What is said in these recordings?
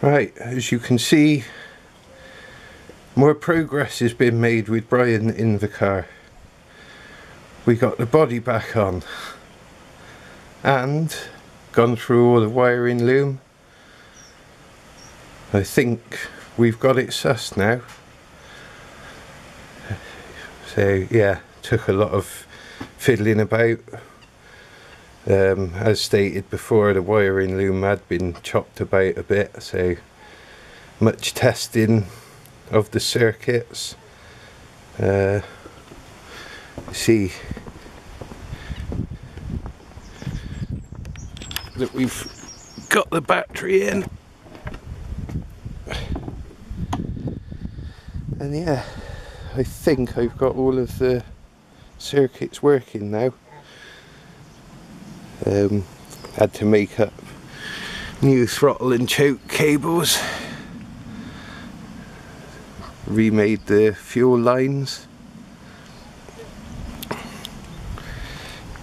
Right, as you can see, more progress has been made with Brian in the car. We got the body back on and gone through all the wiring loom. I think we've got it sussed now. So yeah, took a lot of fiddling about. As stated before, the wiring loom had been chopped about a bit, so much testing of the circuits. See that we've got the battery in, and yeah, I think I've got all of the circuits working now. Had to make up new throttle and choke cables, remade the fuel lines,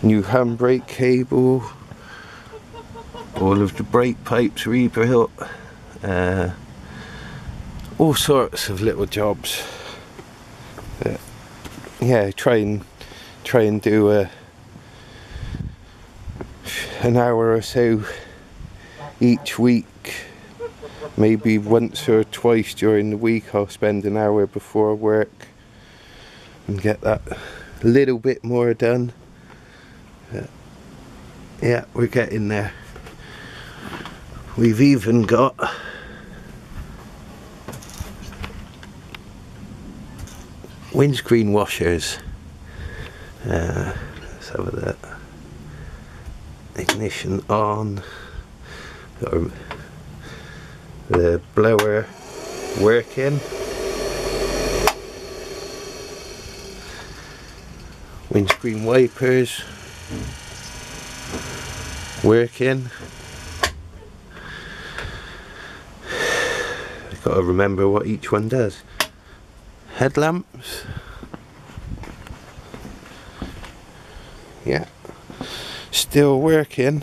new handbrake cable, all of the brake pipes rebuilt, all sorts of little jobs. Yeah, try and do an hour or so each week. Maybe once or twice during the week I'll spend an hour before work and get that little bit more done. Yeah, we're getting there. We've even got windscreen washers. Let's have a look. Ignition on. Got the blower working. Windscreen wipers working. I've got to remember what each one does. Headlamps. Yeah. Still working.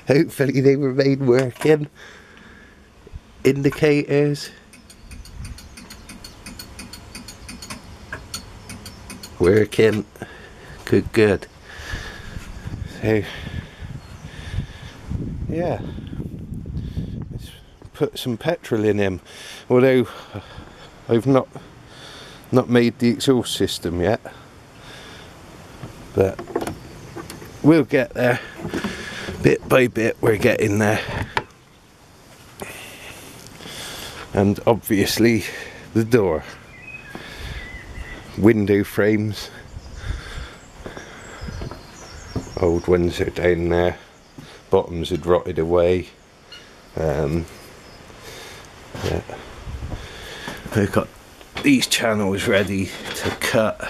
Hopefully they remain working. Indicators working. Good. So yeah, let's put some petrol in him, although I've not made the exhaust system yet, but we'll get there. Bit by bit we're getting there. And obviously the door, window frames, old ones are down there, bottoms had rotted away. Yeah. I've got these channels ready to cut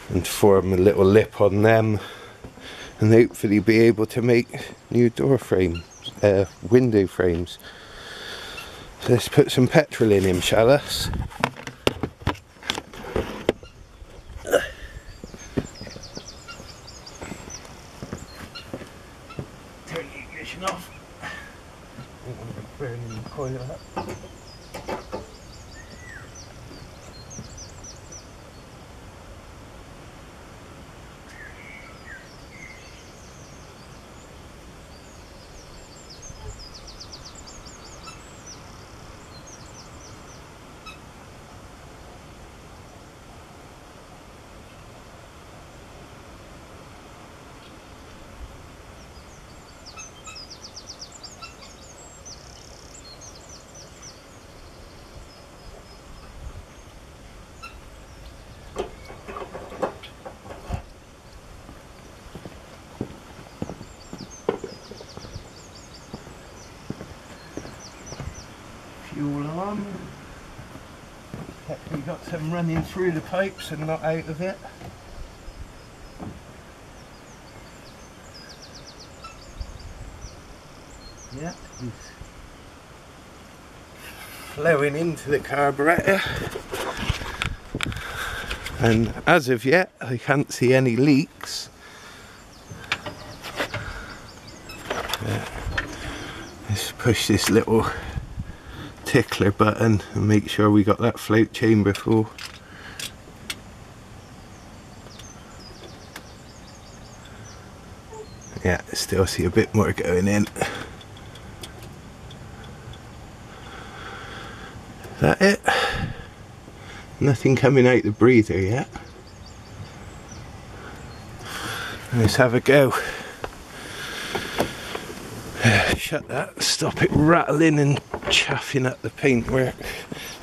and form a little lip on them, and hopefully be able to make new door frames, window frames. So let's put some petrol in him, shall us? Turn the ignition off. I'm going to be burning the coil up. Fuel on. We got some running through the pipes and not out of it. Yeah, it's flowing into the carburettor, and as of yet I can't see any leaks. Let's push this little tickler button and make sure we got that float chamber full. Yeah, still see a bit more going in. Is that it? Nothing coming out the breather yet. Let's have a go. Shut that, stop it rattling and chaffing at the paintwork.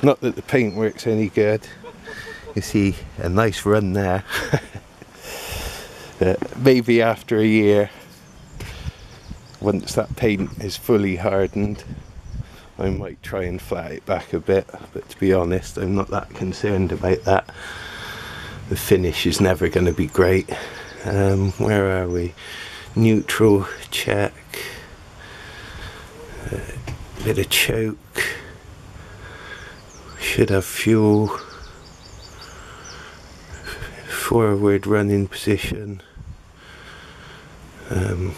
Not that the paintwork's any good. You see a nice run there. Maybe after a year, once that paint is fully hardened, I might try and flat it back a bit, but to be honest, I'm not that concerned about that. The finish is never going to be great. Where are we? Neutral, check. Bit of choke. Should have fuel. Forward running position. I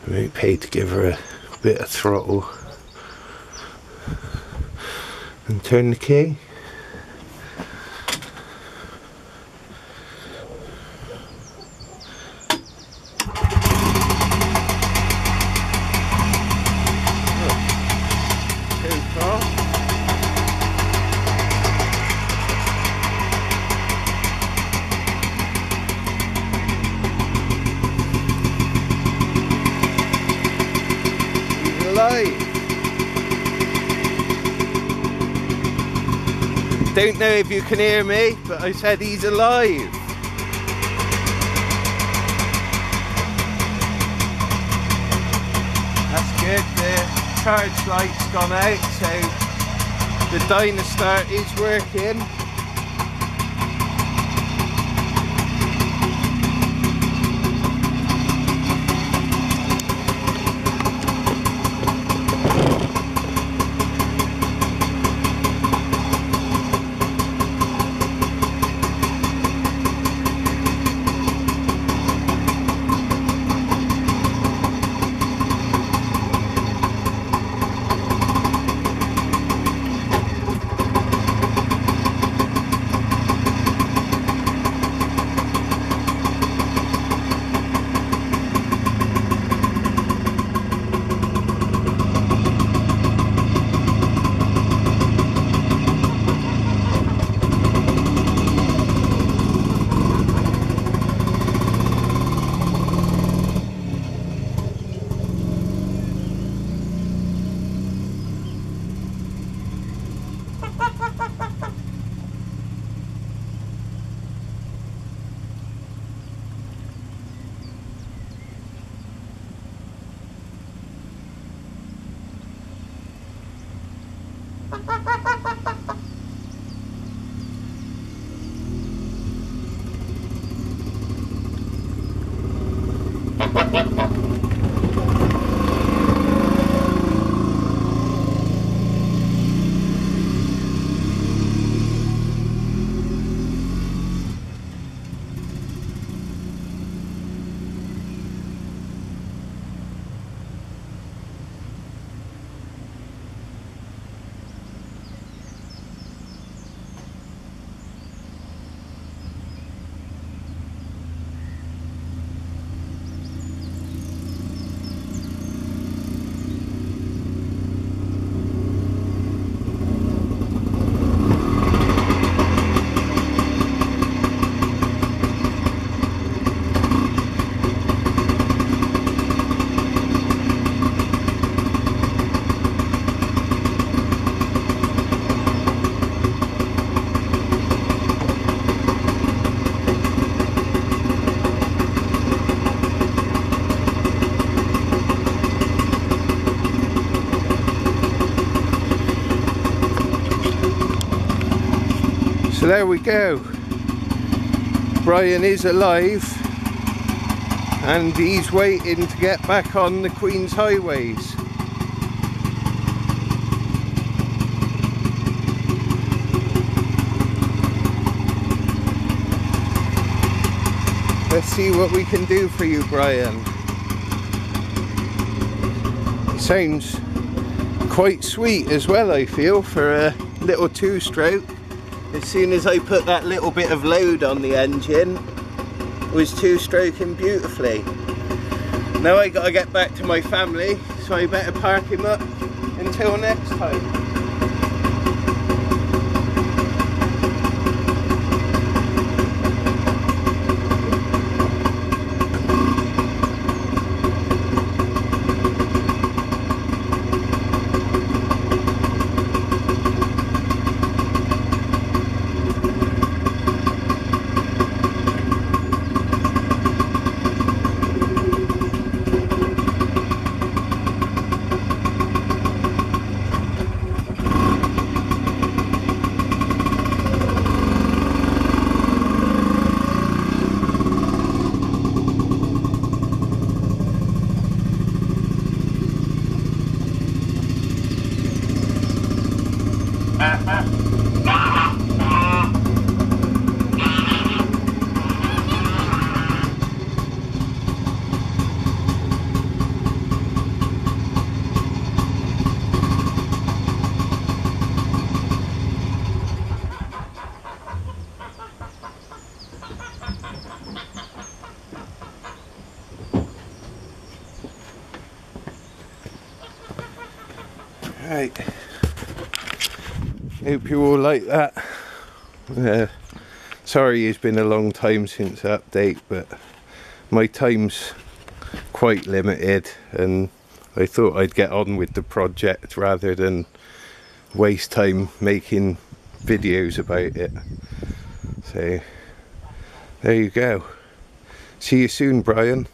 might pay to give her a bit of throttle. And turn the key. Don't know if you can hear me, but I said he's alive. That's good, the charge light's gone out, so the dyno start is working. So there we go. Brian is alive and he's waiting to get back on the Queen's highways. Let's see what we can do for you, Brian. Sounds quite sweet as well, I feel, for a little two-stroke. As soon as I put that little bit of load on the engine, it was two-stroking beautifully. Now I gotta get back to my family, so I better park him up until next time. Right, hope you all like that. Sorry it's been a long time since the update, but my time's quite limited and I thought I'd get on with the project rather than waste time making videos about it. So there you go. See you soon, Brian.